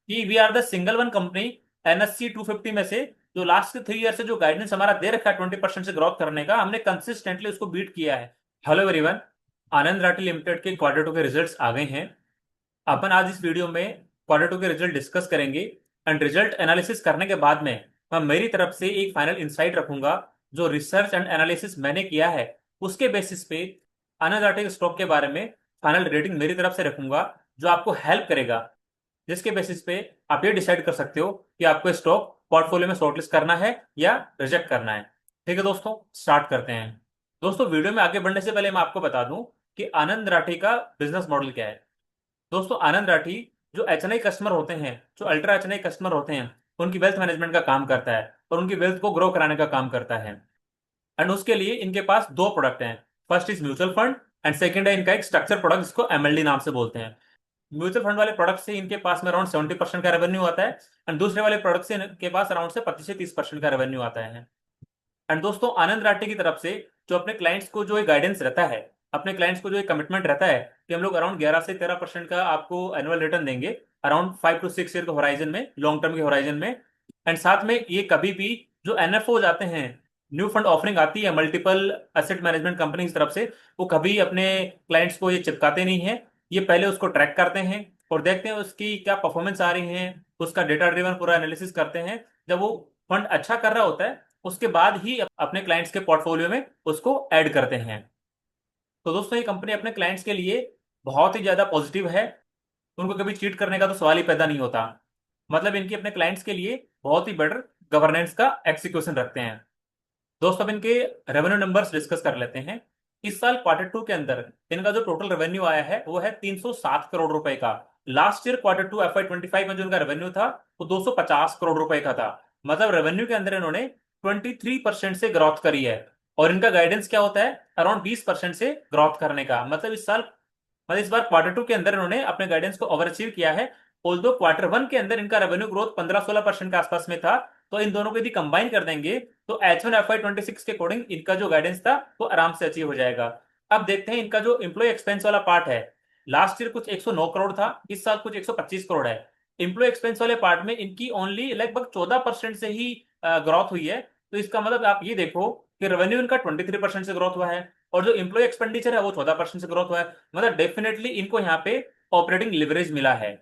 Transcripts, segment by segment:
कि we are the single one company NSC 250 में से जो लास्ट के 3 ईयर से जो गाइडेंस हमारा दे रखा है 20% से ग्रोथ करने का, हमने कंसिस्टेंटली उसको बीट किया है। हेलो एवरीवन, आनंद राठी लिमिटेड के क्वार्टर टू के रिजल्ट्स आ गए हैं। अपन आज इस वीडियो में क्वार्टर टू के रिजल्ट डिस्कस करेंगे एंड रिजल्ट एनालिसिस करने के बाद में मैं मेरी तरफ से एक फाइनल इंसाइट रखूंगा। जो रिसर्च एंड एनालिसिस मैंने किया है उसके बेसिस पे आनंद राठी के स्टॉक के बारे में फाइनल रेटिंग मेरी तरफ से रखूंगा, जो आपको हेल्प करेगा, जिसके बेसिस पे आप ये डिसाइड कर सकते हो कि आपको स्टॉक पोर्टफोलियो में शॉर्टलिस्ट करना है या रिजेक्ट करना है। ठीक है दोस्तों, स्टार्ट करते हैं। दोस्तों, वीडियो में आगे बढ़ने से पहले मैं आपको बता दूं कि आनंद राठी का बिजनेस मॉडल क्या है। दोस्तों, आनंद राठी जो एचएनआई कस्टमर होते हैं, जो अल्ट्रा एचएनआई कस्टमर होते हैं, उनकी वेल्थ मैनेजमेंट का काम करता है और उनकी वेल्थ को ग्रो कराने का काम करता है। एंड उसके लिए इनके पास दो प्रोडक्ट हैं। First is mutual fund and second है इनका एक स्ट्रक्चर प्रोडक्ट, जिसको एमएलडी नाम से बोलते हैं। म्यूचुअल फंड वाले प्रोडक्ट से इनके पास में अराउंड 70% का रेवेन्यू आता है एंड दूसरे वाले प्रोडक्ट से इनके पास अराउंड से 25 से 30% का रेवेन्यू आता है। एंड दोस्तों, आनंद राठी की तरफ से जो अपने क्लाइंट्स को जो गाइडेंस रहता है, अपने क्लाइंट्स को जो कमिटमेंट रहता है कि हम लोग अराउंड 11 से 13% का आपको एनुअल रिटर्न देंगे अराउंड 5 to 6 ईयर के होराइजन में, लॉन्ग टर्म के होराइजन में। एंड साथ में ये कभी भी जो एनएफओ जाते हैं, न्यू फंड ऑफरिंग आती है मल्टीपल एसेट मैनेजमेंट कंपनी की तरफ से, वो कभी अपने क्लाइंट्स को ये चिपकाते नहीं है। ये पहले उसको ट्रैक करते हैं और देखते हैं उसकी क्या परफॉर्मेंस आ रही है, उसका डेटा ड्रिवन पूरा एनालिसिस करते हैं। जब वो फंड अच्छा कर रहा होता है उसके बाद ही अपने क्लाइंट्स के पोर्टफोलियो में उसको ऐड करते हैं। तो दोस्तों, ये कंपनी अपने क्लाइंट्स के लिए बहुत ही ज्यादा पॉजिटिव है। उनको कभी चीट करने का तो सवाल ही पैदा नहीं होता। मतलब इनकी अपने क्लाइंट्स के लिए बहुत ही बेटर गवर्नेंस का एक्सिक्यूशन रखते हैं। दोस्तों, अब इनके रेवेन्यू नंबर्स डिस्कस कर लेते हैं। इस साल क्वार्टर टू के अंदर इनका जो टोटल रेवेन्यू आया है वो है 307 करोड़ रुपए का। Last year quarter two FY 25 में जो इनका रेवेन्यू था वो 250 करोड़ रुपए का था। मतलब रेवेन्यू के अंदर इन्होंने 23% से ग्रोथ करी है। और इनका गाइडेंस क्या होता है, अराउंड 20% से ग्रोथ करने का। मतलब इस बार क्वार्टर टू के अंदर इन्होंने अपने गाइडेंस को ओवर अचीव किया है। ऑल्दो क्वार्टर वन के अंदर इनका रेवेन्यू ग्रोथ 15-16% के आसपास में था। तो इन दोनों को यदि कंबाइन कर देंगे तो H1 FY 26 के अकॉर्डिंग इनका जो गाइडेंस था वो आराम से अचीव हो जाएगा। अब देखते हैं इनका जो एम्प्लॉय एक्सपेंस वाला पार्ट है। लास्ट ईयर कुछ 109 करोड़ था, इस साल कुछ 125 करोड़ है। एम्प्लॉय एक्सपेंस वाले पार्ट में इनकी ओनली लगभग 14% से ही ग्रोथ हुई है। तो इसका मतलब आप ये देखो कि रेवेन्यू इनका 23% से ग्रोथ हुआ है और जो एम्प्लॉय एक्सपेंडिचर है वो 14% से ग्रोथ हुआ है। मतलब डेफिनेटली इनको यहाँ पे ऑपरेटिंग लिवरेज मिला है।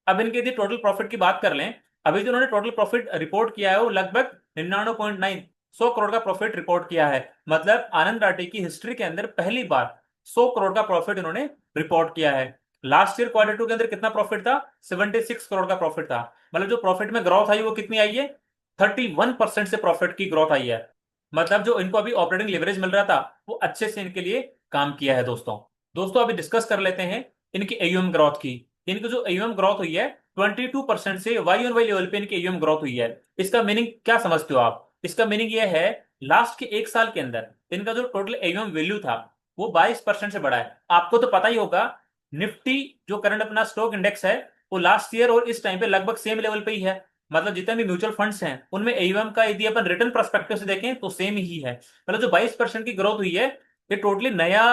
अब इनके यदि टोटल प्रॉफिट की बात कर लें, अभी जो उन्होंने टोटल प्रॉफिट रिपोर्ट किया है वो लगभग 99.9 100 करोड़ का प्रॉफिट रिपोर्ट किया है। मतलब आनंद राठी की हिस्ट्री के अंदर पहली बार 100 करोड़ का प्रॉफिट इन्होंने रिपोर्ट किया है। लास्ट ईयर क्वार्टर टू के अंदर कितना प्रॉफिट था, 76 करोड़ का प्रॉफिट था। मतलब जो प्रॉफिट में ग्रोथ आई वो कितनी आई है, 31% से प्रॉफिट की ग्रोथ आई है। मतलब जो इनको अभी ऑपरेटिंग लिवरेज मिल रहा था वो अच्छे से इनके लिए काम किया है। दोस्तों दोस्तों अभी डिस्कस कर लेते हैं इनकी एयूएम ग्रोथ की। इनकी जो एयूएम ग्रोथ हुई है 22% से वाई ऑन वाई लेवल पे इनकी एयूएम ग्रोथ हुई है। इसका मीनिंग क्या समझते हो आप? इसका मीनिंग ये है, लास्ट के एक साल के अंदर इनका जो टोटल एयूएम वैल्यू था वो 22% से बढ़ा है। आपको तो पता ही होगा, निफ्टी जो करंट अपना स्टॉक इंडेक्स है वो लास्ट ईयर और इस टाइम पे लगभग सेम लेवल पे ही है। मतलब जितने भी म्यूचुअल फंड्स हैं उनमें एयूएम का यदि अपन रिटर्न पर्सपेक्टिव से देखें तो सेम ही है। मतलब जो 22% की ग्रोथ हुई है ये टोटली नया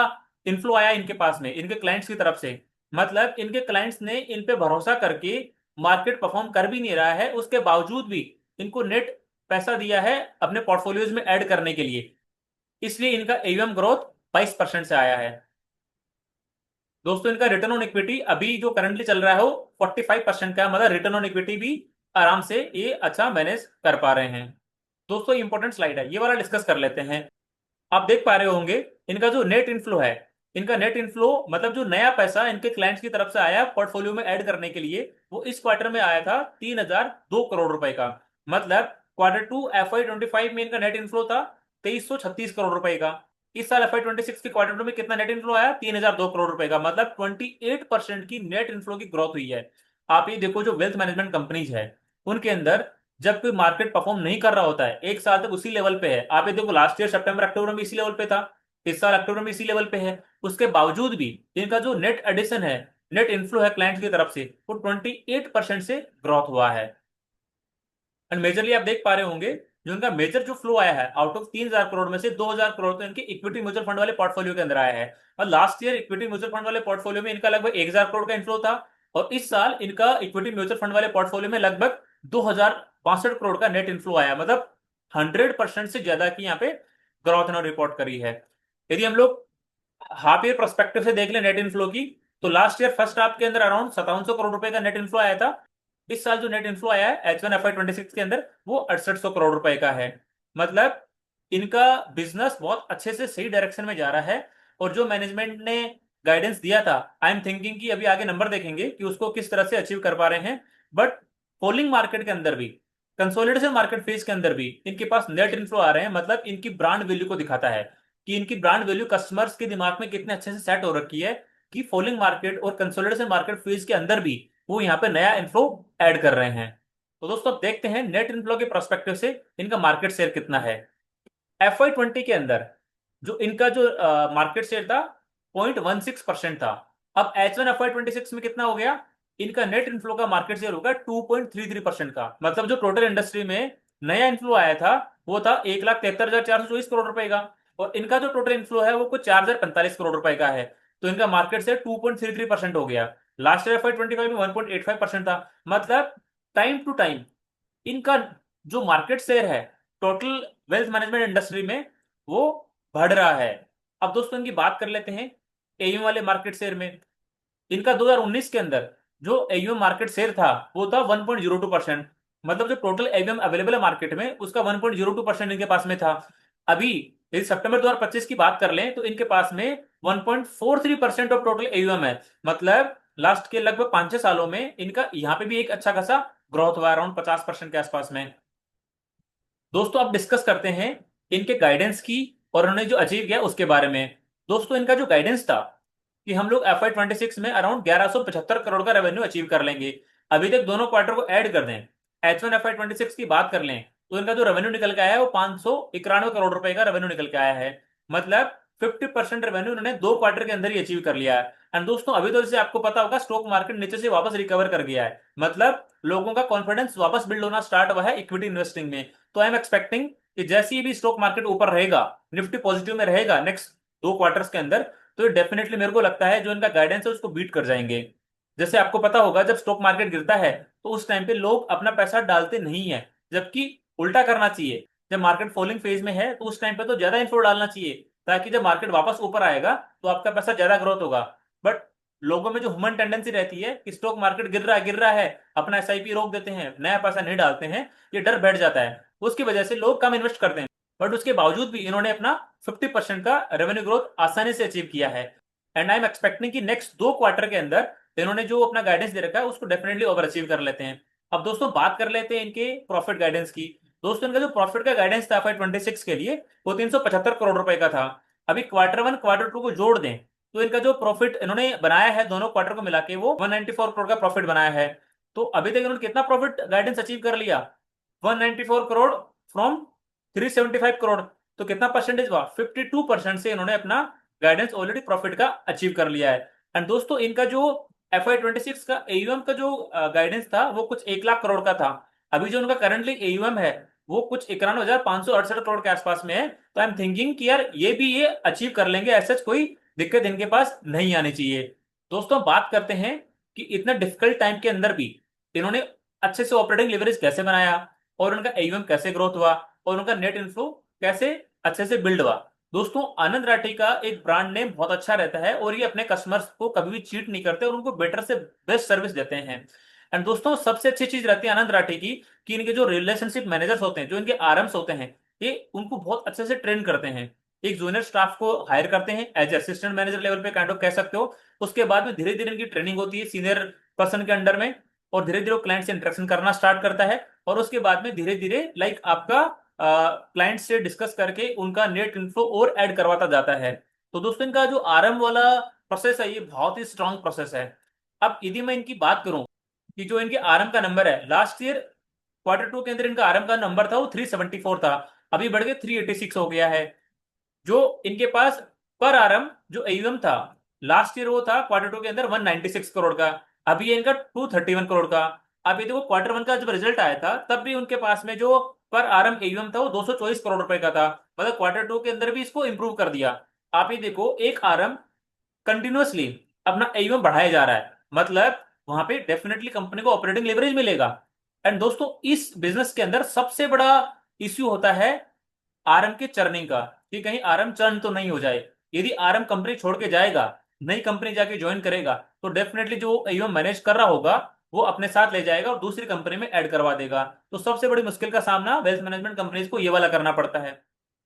इनफ्लो आया इनके पास में, इनके क्लाइंट्स की तरफ से। मतलब इनके क्लाइंट्स ने इन पे भरोसा करके मार्केट परफॉर्म कर भी नहीं रहा है, उसके बावजूद भी इनको नेट पैसा दिया है अपने पोर्टफोलियोज में ऐड करने के लिए। इसलिए इनका एयूएम ग्रोथ 22% से आया है। दोस्तों, इनका रिटर्न ऑन इक्विटी अभी जो करंटली चल रहा है वो 45% का है। मतलब रिटर्न ऑन इक्विटी भी आराम से ये अच्छा मैनेज कर पा रहे हैं। दोस्तों, इंपॉर्टेंट स्लाइड है, ये वाला डिस्कस कर लेते हैं। आप देख पा रहे होंगे इनका जो नेट इनफ्लो है, इनका नेट इनफ्लो मतलब जो नया पैसा इनके क्लाइंट्स की तरफ से आया पोर्टफोलियो में ऐड करने के लिए, वो इस क्वार्टर में आया था 3002 करोड़ रुपए का। मतलब क्वार्टर टू FY 25 में इनका नेट इनफ्लो था 2336 करोड़ रुपए का। इस साल FY 26 के क्वार्टर टू में कितना नेट इनफ्लो आया, 3002 करोड़ रुपए का। मतलब 28% की नेट इनफ्लो की ग्रोथ हुई है। आप ये देखो, जो वेल्थ मैनेजमेंट कंपनीज है उनके अंदर जब कोई मार्केट परफॉर्म नहीं कर रहा होता है एक साल तक उसी लेवल पे है। आप ये देखो, लास्ट ईयर सितंबर अक्टूबर में इसी लेवल पे था, इस साल अक्टूबर में इसी लेवल पे है। उसके बावजूद भी इनका जो नेट एडिशन है, नेट इनफ्लो है क्लाइंट्स की तरफ से, वो 28% से ग्रोथ हुआ है। एंड मेजरली आप देख पा रहे होंगे, जो इनका मेजर जो फ्लो आया है आउट ऑफ 3000 करोड़ में से 2000 करोड़ तो इनके इक्विटी म्यूचुअल फंड वाले पोर्टफोलियो के अंदर आया है। और last year equity mutual fund वाले पोर्टफोलियो में इनका लगभग 1000 करोड़ का इनफ्लो था। और इस साल इनका इक्विटी म्यूचुअल फंड वाले पोर्टफोलियो में लगभग 2062 करोड़ का नेट इन्फ्लो आया, मतलब 100% से ज्यादा की यहाँ पे ग्रोथ इन्होंने रिपोर्ट करी है। यदि हम लोग हाफ ईयर पर्सपेक्टिव से देख ले नेट इन्फ्लो की, तो लास्ट ईयर फर्स्ट हाफ के अंदर अराउंड 5700 करोड़ रुपए का नेट इन्फ्लो आया था। इस साल जो नेट इन्फ्लो आया है H1 FY26 के अंदर वो 6800 करोड़ रुपए का है। मतलब इनका बिजनेस बहुत अच्छे से सही डायरेक्शन में जा रहा है। और जो मैनेजमेंट ने गाइडेंस दिया था, आई एम थिंकिंग कि अभी आगे नंबर देखेंगे कि उसको किस तरह से अचीव कर पा रहे हैं। बट फॉलिंग मार्केट के अंदर भी, कंसोलिडेशन मार्केट फेज के अंदर भी इनके पास नेट इन्फ्लो आ रहे हैं, मतलब इनकी ब्रांड वैल्यू को दिखाता है कि इनकी ब्रांड वैल्यू कस्टमर्स के दिमाग में कितने अच्छे से सेट हो रखी है कि फॉलिंग मार्केट और कंसोलिडेशन मार्केट फेज के अंदर भी वो यहाँ पे नया इन्फ्लो ऐड कर रहे हैं। तो दोस्तों अब देखते हैं नेट इन्फ्लो के पर्सपेक्टिव से इनका मार्केट शेयर कितना है। FY20 के अंदर जो इनका जो मार्केट शेयर था 0.16% था। अब H1 FY26 में कितना हो गया, इनका नेट इन्फ्लो का मार्केट शेयर होगा 2.33% का। मतलब जो टोटल इंडस्ट्री में नया इन्फ्लो आया था वो था 1,73,424 करोड़ रुपए का, और इनका जो टोटल इन्फ्लो है वो कुछ 4,045 करोड़ रुपए का है। तो इनका मार्केट शेयर 2.33% हो गया। लास्ट ईयर FY25 में 1.85% था। मतलब टाइम टू टाइम इनका जो मार्केट शेयर है टोटल वेल्थ मैनेजमेंट इंडस्ट्री में वो बढ़ रहा है। अब दोस्तों इनकी बात कर लेते हैं एयूएम वाले मार्केट शेयर में। इनका 2019 के अंदर जो एयूएम मार्केट शेयर था वो था 1.02%। मतलब जो टोटल एयूएम अवेलेबल है मार्केट में उसका 1.02% इनके पास में था। अभी यदि सितंबर 2025 की बात कर लें तो इनके पास में 1.43% ऑफ टोटल एयूएम है। मतलब लास्ट के लगभग 5-6 सालों में इनका यहाँ पे भी एक अच्छा खासा ग्रोथ हुआ, अराउंड 50% के आसपास में। दोस्तों अब डिस्कस करते हैं इनके गाइडेंस की और उन्होंने जो अचीव किया उसके बारे में। दोस्तों इनका जो गाइडेंस था कि हम लोग FY26 में अराउंड 1175 करोड़ का रेवेन्यू अचीव कर लेंगे। अभी तक दोनों क्वार्टर को ऐड कर दें, H1 FY26 की बात कर लें तो इनका जो रेवेन्यू निकल के आया है वो 591 करोड़ रुपए का रेवेन्यू निकल के आया है। मतलब 50% रेवेन्यू उन्होंने 2 क्वार्टर के अंदर ही अचीव कर लिया है। एंड दोस्तों अभी तो जैसे आपको पता होगा स्टॉक मार्केट नीचे से वापस रिकवर कर गया है, मतलब लोगों का कॉन्फिडेंस वापस बिल्ड होना स्टार्ट हुआ है इक्विटी इन्वेस्टिंग में। तो आई एम एक्सपेक्टिंग कि जैसे ही भी स्टॉक मार्केट ऊपर रहेगा, निफ्टी पॉजिटिव में रहेगा नेक्स्ट 2 क्वार्टर्स के अंदर, तो डेफिनेटली मेरे को लगता है जो इनका गाइडेंस है उसको बीट कर जाएंगे। जैसे आपको पता होगा जब स्टॉक मार्केट गिरता है तो उस टाइम पे लोग अपना पैसा डालते नहीं है, जबकि उल्टा करना चाहिए। जब मार्केट फॉलिंग फेज में है तो उस टाइम पे तो ज्यादा इन्फ्लो डालना चाहिए, ताकि जब मार्केट वापस ऊपर आएगा तो आपका पैसा ज्यादा ग्रोथ होगा। बट लोगों में जो ह्यूमन टेंडेंसी रहती है कि स्टॉक मार्केट गिर रहा है, अपना SIP रोक देते हैं, नया पैसा नहीं डालते हैं, ये डर बैठ जाता है, उसकी वजह से लोग कम इन्वेस्ट करते हैं। बट उसके बावजूद भी इन्होंने अपना 50% का रेवेन्यू ग्रोथ आसानी से अचीव किया है। एंड आई एम एक्सपेक्टिंग कि नेक्स्ट 2 क्वार्टर के अंदर इन्होंने जो अपना गाइडेंस दे रखा है उसको डेफिनेटली ओवर अचीव कर लेते हैं। अब दोस्तों बात कर लेते हैं इनके प्रॉफिट गाइडेंस की। दोस्तों इनका जो प्रॉफिट का गाइडेंस था FY26 के लिए वो 375 करोड़ रुपए का था। अभी Q1 Q2 को जोड़ दें तो इनका जो प्रॉफिट इन्होंने बनाया है दोनों क्वार्टर को मिला के वो 194 करोड़ का प्रॉफिट बनाया है। तो अभी तक इन्होंने कितना प्रॉफिट गाइडेंस अचीव कर लिया, 194 करोड़ फ्रॉम 375 करोड़। तो कितना परसेंटेज हुआ, 52% से इन्होंने अपना गाइडेंस ऑलरेडी प्रॉफिट का अचीव कर लिया है। एंड दोस्तों इनका जो FY26 का एयूएम का जो गाइडेंस था वो कुछ 1 लाख करोड़ का था। अभी जो उनका करंटली एयूएम है वो कुछ 91,568 करोड़ के आसपास में है। तो आई एम थिंकिंग कि यार ये अचीव कर लेंगे, ऐसा कोई दिक्कत इनके पास नहीं आनी चाहिए। दोस्तों बात करते हैं कि इतना डिफिकल्ट टाइम के अंदर भी इन्होंने अच्छे से ऑपरेटिंग लेवरेज कैसे बनाया, और उनका एयूएम कैसे ग्रोथ हुआ, और उनका नेट इन्फ्लो कैसे अच्छे से बिल्ड हुआ। दोस्तों आनंद राठी का एक ब्रांड नेम बहुत अच्छा रहता है और ये अपने कस्टमर्स को कभी भी चीट नहीं करते और उनको बेटर से बेस्ट सर्विस देते हैं। एंड दोस्तों सबसे अच्छी चीज रहती है आनंद राठी की कि इनके जो रिलेशनशिप मैनेजर्स होते हैं, जो इनके आरएम्स होते हैं, ये उनको बहुत अच्छे से ट्रेन करते हैं। एक जूनियर स्टाफ को हायर करते हैं एज असिस्टेंट मैनेजर लेवल पे काइंड ऑफ कह सकते हो। उसके बाद में धीरे धीरे इनकी ट्रेनिंग होती है सीनियर पर्सन के अंडर में, और धीरे धीरे वो क्लाइंट से इंटरेक्शन करना स्टार्ट करता है। और उसके बाद में धीरे धीरे लाइक आपका क्लाइंट से डिस्कस करके उनका नेट इन्फ्लो और ऐड करवाता जाता है। तो दोस्तों इनका जो आरएम वाला प्रोसेस है ये बहुत ही स्ट्रांग प्रोसेस है। अब यदि मैं इनकी बात करूं कि जो इनके आरएम का नंबर है, लास्ट ईयर Q2 के अंदर इनका आरएम का नंबर था वो 374 था, अभी बढ़ के 386 हो गया है। जो इनके पास पर आरएम जो एयूएम था लास्ट ईयर वो था Q2 के अंदर 196 करोड़ का, अभी ये इनका 231 करोड़ का। अब ये देखो Q1 का जब रिजल्ट आया था तब भी उनके पास में जो पर आरएम एयूएम था वो 224 करोड़ रुपए का था। मतलब Q2 के अंदर भी इसको इंप्रूव कर दिया। आप ये देखो एक आरएम कंटिन्यूअसली अपना एयूएम बढ़ाया जा रहा है, मतलब वहां पे डेफिनेटली कंपनी को ऑपरेटिंग लेवरेज मिलेगा। एंड दोस्तों इस बिजनेस के अंदर सबसे बड़ा इश्यू होता है आरएम के चर्निंग का, कि कहीं आरएम चर्न तो नहीं हो जाए। यदि आरएम कंपनी छोड़ के जाएगा, नई कंपनी जाके ज्वाइन करेगा, तो डेफिनेटली जो एयूएम मैनेज कर रहा होगा वो अपने साथ ले जाएगा और दूसरी कंपनी में ऐड करवा देगा। तो सबसे बड़ी मुश्किल का सामना वेल्थ मैनेजमेंट कंपनीज को ये वाला करना पड़ता है।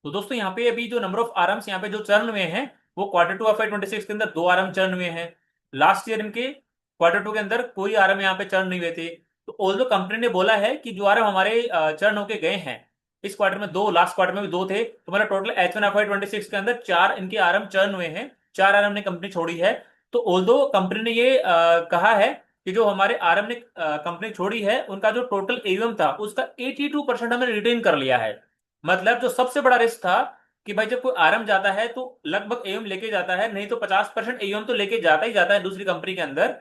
तो दोस्तों यहाँ पे अभी जो नंबर ऑफ आरएम्स यहाँ पे जो चर्न हुए हैं, वो क्वार्टर टू FY 26 के अंदर 2 आरएम चर्न हुए हैं। लास्ट ईयर इनके क्वार्टर 2 के अंदर कोई आरएम यहाँ पे चर्न नहीं हुए थे। तो ऑल्दो कंपनी ने बोला है कि जो आरएम हमारे चर्न होके गए हैं, इस क्वार्टर में 2, लास्ट क्वार्टर में भी 2 थे, तो मतलब टोटल H1 FY 26 के अंदर 4 इनके आरएम चर्न हुए हैं, 4 आरएम ने कंपनी छोड़ी है। तो ऑल्दो कंपनी ने ये कहा है कि जो हमारे आरएम ने कंपनी छोड़ी है, उनका जो टोटल एयूएम था उसका 82% हमने रिटेन कर लिया है। मतलब जो सबसे बड़ा रिस्क था कि भाई जब कोई आरएम जाता है तो लगभग एयूएम लेके जाता है, नहीं तो 50% एयूएम तो लेके जाता ही जाता है दूसरी कंपनी के अंदर।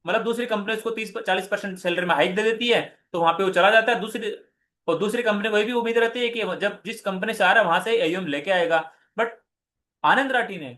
मतलब दूसरी कंपनी उसको 30-40% सैलरी में हाइक दे देती है, तो वहां पे वो चला जाता है दूसरी। और दूसरी कंपनी को ये भी उम्मीद रहती है कि जब जिस कंपनी से आ रहा है वहां से एयूएम लेके आएगा। बट आनंद राठी ने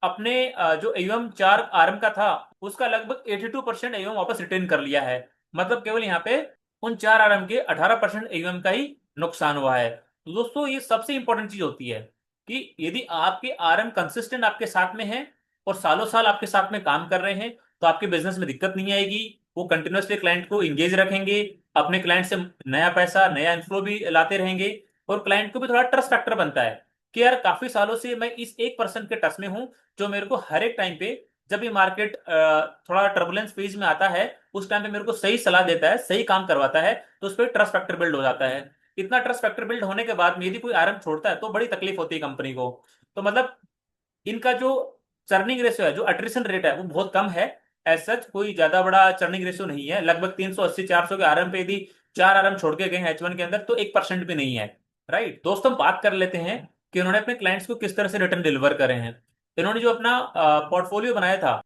अपने जो एयूएम 4 आरएम का था उसका लगभग 82% एयूएम वापस रिटर्न कर लिया है। मतलब केवल यहाँ पे उन 4 आरएम के 18% एयूएम का ही नुकसान हुआ है। तो दोस्तों ये सबसे इंपॉर्टेंट चीज होती है कि यदि आपके आरएम कंसिस्टेंट आपके साथ में है और सालों साल आपके साथ में काम कर रहे हैं, तो आपके बिजनेस में दिक्कत नहीं आएगी। वो कंटिन्यूसली क्लाइंट को इंगेज रखेंगे, अपने क्लाइंट से नया पैसा नया इनफ्लो भी लाते रहेंगे, और क्लाइंट को भी थोड़ा ट्रस्ट फैक्टर बनता है कि यार काफी सालों से मैं इस एक पर्सन के टच में हूं, जो मेरे को हर एक टाइम पे जब भी मार्केट थोड़ा टर्बुलेंस फेज में आता है उस टाइम पे मेरे को सही सलाह देता है, सही काम करवाता है, तो उस पर ट्रस्ट फैक्टर बिल्ड हो जाता है। इतना ट्रस्ट फैक्टर बिल्ड होने के बाद में यदि कोई आरएम छोड़ता है तो बड़ी तकलीफ होती है कंपनी को। तो मतलब इनका जो चर्निंग रेशियो है, जो अट्रिशन रेट है, वो बहुत कम है। एज सच कोई ज्यादा बड़ा चर्निंग रेशियो नहीं है। लगभग 380-400 के आरएम पे यदि 4 आरएम छोड़ के गए हैं H1 के अंदर, तो 1% भी नहीं है। राइट दोस्तों, हम बात कर लेते हैं कि उन्होंने अपने क्लाइंट्स को किस तरह से रिटर्न डिलीवर करे हैं। इन्होंने जो अपना पोर्टफोलियो बनाया था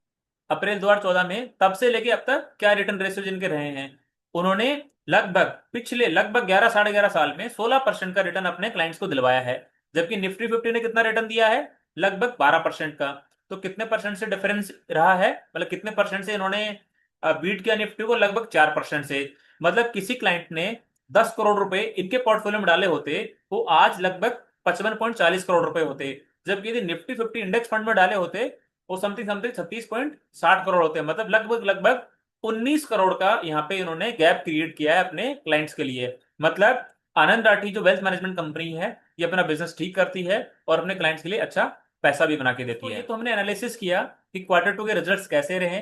अप्रैल 2014 में, तब से लेके अब तक क्या रिटर्न रेशियो जिनके रहे हैं, उन्होंने लगभग पिछले लगभग 11 साढ़े 11 साल में 16% का रिटर्न अपने क्लाइंट्स को दिलवाया है। जबकि निफ्टी 50 ने कितना रिटर्न दिया है, लगभग 12% का। तो कितने परसेंट से डिफरेंस रहा है, मतलब कितने परसेंट से इन्होंने बीट किया निफ्टी को, लगभग 4% से। मतलब किसी क्लाइंट ने 10 करोड़ रुपए इनके पोर्टफोलियो में डाले होते, वो आज लगभग 55.40 करोड़ रुपए होते। जबकि यदि निफ्टी 50 इंडेक्स फंड में डाले होते, वो समथिंग समथिंग 36.60 करोड़ होते हैं। मतलब लगभग लगभग 19 करोड़ का यहाँ पे इन्होंने गैप क्रिएट किया है अपने क्लाइंट्स के लिए। मतलब आनंद राठी जो वेल्थ मैनेजमेंट कंपनी है, ये अपना बिजनेस ठीक करती है और अपने क्लाइंट्स के लिए अच्छा पैसा भी बना के देती है। तो हमने एनालिसिस किया कि क्वार्टर 2 के रिजल्ट्स कैसे रहे,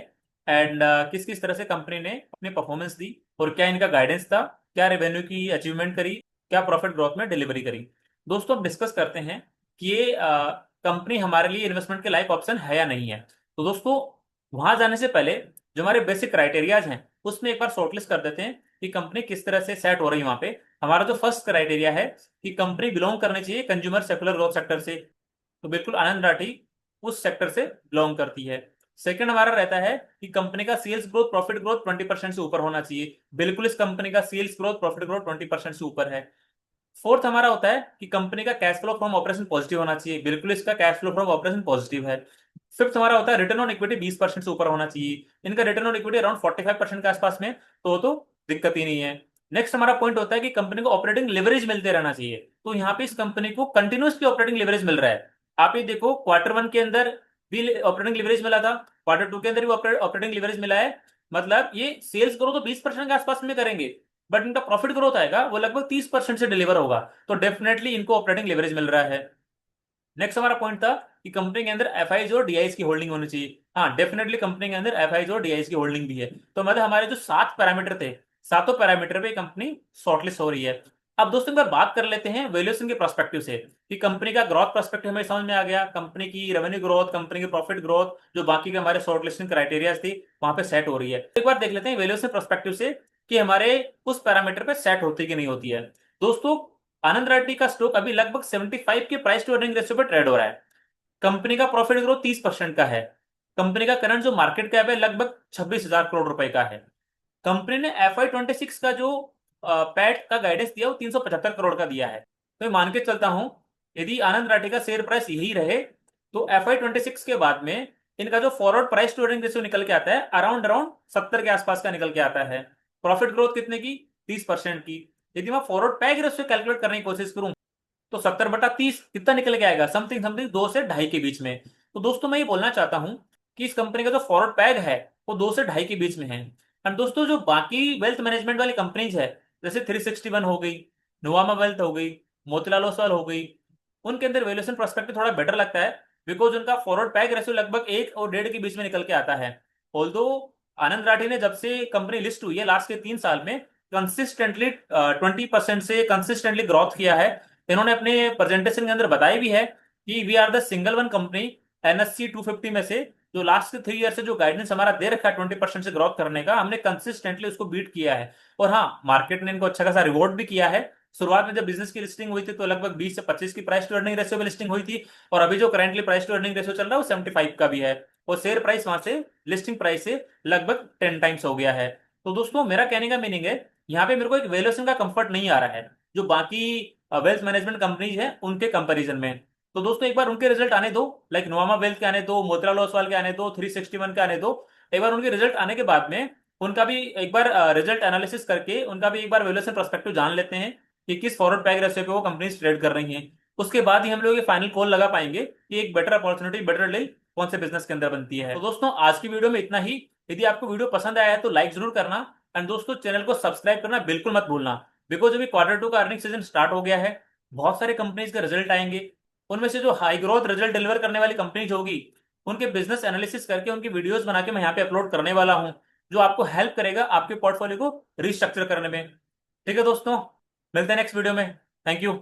एंड किस किस तरह से कंपनी ने अपनी परफॉर्मेंस दी, और क्या इनका गाइडेंस था, क्या रेवेन्यू की अचीवमेंट करी, क्या प्रॉफिट ग्रोथ में डिलीवरी करी। दोस्तों अब डिस्कस करते हैं कि ये कंपनी हमारे लिए इन्वेस्टमेंट के लायक ऑप्शन है या नहीं है। तो दोस्तों वहां जाने से पहले जो हमारे बेसिक क्राइटेरियाज हैं उसमें एक बार शॉर्टलिस्ट कर देते हैं कि कंपनी किस तरह से सेट हो रही है वहां पे। हमारा जो फर्स्ट क्राइटेरिया है कि कंपनी बिलोंग करनी चाहिए कंज्यूमर सेकुलर ग्रोथ सेक्टर से, तो बिल्कुल आनंद राठी उस सेक्टर से बिलोंग करती है। सेकंड हमारा रहता है कि कंपनी का सेल्स ग्रोथ प्रॉफिट ग्रोथ 20% से ऊपर होना चाहिए। बिल्कुल इस कंपनी का सेल्स ग्रोथ प्रॉफिट ग्रोथ 20% से ऊपर है। फोर्थ हमारा होता है कि कंपनी का cash flow from operation positive होना चाहिए। बिल्कुल इसका cash flow from operation positive है। फिफ्थ हमारा होता है रिटर्न ऑन इक्विटी 20% से ऊपर होना चाहिए। इनका रिटर्न ऑन इक्विटी अराउंड 45% के आसपास में, तो दिक्कत ही नहीं है। नेक्स्ट हमारा पॉइंट होता है कि कंपनी को ऑपरेटिंग लेवरेज मिलते रहना चाहिए। तो यहाँ पे इस कंपनी को कंटिन्यूसली ऑपरेटिंग लेवरेज मिल रहा है। आप ये देखो क्वार्टर 1 के अंदर भी ऑपरेटिंग लेवरेज मिला था, क्वार्टर 2 के अंदर भी ऑपरेटिंग लेवरेज मिला है। मतलब ये सेल्स ग्रोथ तो 20% के आसपास में करेंगे, बट इनका प्रॉफिट ग्रोथ आएगा वो लगभग 30% से डिलीवर होगा। तो डेफिनेटली इनको ऑपरेटिंग लेवरेज मिल रहा है। नेक्स्ट हमारा पॉइंट था कि कंपनी के अंदर एफआईज और डीआईज की होल्डिंग होनी चाहिए। हाँ डेफिनेटली कंपनी के अंदर एफआईज और डीआईज की होल्डिंग भी है। तो मतलब हमारे जो 7 पैरामीटर थे, सातों पैरामीटर पे कंपनी शॉर्टलिस्ट हो रही है। अब दोस्तों एक बार बात कर लेते हैं वैल्यूएशन के पर्सपेक्टिव से, कि कंपनी का ग्रोथ पर्सपेक्टिव हमें समझ में आ गया, कंपनी की रेवेन्यू ग्रोथ, कंपनी की प्रॉफिट ग्रोथ, जो बाकी के हमारे शॉर्टलिस्टिंग क्राइटेरिया थी वहां पे सेट हो रही है। तो एक बार देख लेते हैं वैल्यूएशन पर्सपेक्टिव से कि हमारे उस पैरामीटर पे सेट होती कि नहीं होती है। दोस्तों आनंद राठी का स्टॉक अभी लगभग 75 के प्राइस टू अर्निंग रेशियो पे ट्रेड हो रहा है। कंपनी का प्रॉफिट ग्रोथ 30% का है। कंपनी का करंट जो मार्केट कैप है लगभग 26,000 करोड़ रुपए का है। कंपनी ने FY 26 का जो पैट का गाइडेंस दिया वो 375 करोड़ का दिया है। तो मैं मान के चलता हूं यदि आनंद राठी का शेयर प्राइस यही रहे तो FY 26 के बाद में इनका जो forward price to earning ratio निकल के आता है अराउंड अराउंड 70 के आसपास का निकल के आता है। प्रॉफिट ग्रोथ कितने की? 30% की। यदि मैं फॉरवर्ड पैग रेशियो कैलकुलेट करने की कोशिश करूं तो 70/30 कितना निकल के आएगा? समथिंग समथिंग 2 से 2.5 के बीच में। तो दोस्तों मैं ये बोलना चाहता हूं कि इस कंपनी का जो फॉरवर्ड पैग है वो 2 से 2.5 के बीच में है। एंड दोस्तों जो बाकी वेल्थ मैनेजमेंट वाली कंपनीज है, जैसे 361 हो गई, नुवामा वेल्थ हो गई, मोतीलाल ओसवाल हो गई, उनके अंदर वैल्यूएशन पर्सपेक्टिव थोड़ा बेटर लगता है, बिकॉज उनका फॉरवर्ड पैग रेशियो लगभग 1 और 1.5 के बीच में निकल के आता है। ऑल्दो आनंद राठी ने जब से कंपनी लिस्ट हुई है लास्ट के 3 साल में कंसिस्टेंटली 20% से कंसिस्टेंटली ग्रोथ किया है। इन्होंने अपने प्रेजेंटेशन के अंदर बताया भी है कि we are the single one company NSC 250 में से जो लास्ट के 3 ईयर से जो गाइडेंस हमारा दे रखा है 20% से ग्रोथ करने का, हमने कंसिस्टेंटली उसको बीट किया है। और हाँ, मार्केट ने इनको अच्छा खासा रिवॉर्ड भी किया है। शुरुआत में जब बिजनेस की लिस्टिंग हुई थी तो लगभग 20 से 25 की प्राइस टू अर्निंग रेशियो में लिस्टिंग हुई थी, और अभी जो currently price to earning ratio चल रहा है वो 75 का भी है, और शेयर प्राइस वहां से लिस्टिंग प्राइस से लगभग 10 टाइम्स हो गया है। तो दोस्तों मेरा कहने का मीनिंग है, यहाँ पे मेरे को एक वैल्यूएशन का कंफर्ट नहीं आ रहा है जो बाकी वेल्थ मैनेजमेंट कंपनीज है उनके कंपैरिजन में। तो दोस्तों एक बार उनके रिजल्ट आने दो, लाइक नोवामा वेल्थ के आने दो, मोतीलाल ओसवाल के आने दो, 361 के आने दो। एक बार उनके रिजल्ट आने के बाद में उनका भी एक बार रिजल्ट एनालिसिस करके उनका भी एक बार वैल्यूएशन पर्सपेक्टिव जान लेते हैं कि किस फॉरवर्ड पैग रेशियो पे वो कंपनीज ट्रेड कर रही हैं। उसके बाद ही हम लोग ये फाइनल कॉल लगा पाएंगे कि एक बेटर अपॉर्चुनिटी, बेटर डील कौन से बिजनेस के अंदर बनती है। तो दोस्तों आज की वीडियो में इतना ही। यदि आपको वीडियो पसंद आया है तो लाइक जरूर करना, एंड दोस्तों चैनल को सब्सक्राइब करना बिल्कुल मत भूलना, बिकॉज अभी Q2 का अर्निंग सीजन स्टार्ट हो गया है। बहुत सारे कंपनीज के रिजल्ट आएंगे, उनमें से जो हाई ग्रोथ रिजल्ट डिलीवर करने वाली कंपनीज होगी उनके बिजनेस एनालिसिस करके उनकी वीडियोस बना के मैं यहाँ पे अपलोड करने वाला हूँ, जो आपको हेल्प करेगा आपके पोर्टफोलियो को रिस्ट्रक्चर करने में। ठीक है दोस्तों, मिलते हैं नेक्स्ट वीडियो में। Thank you.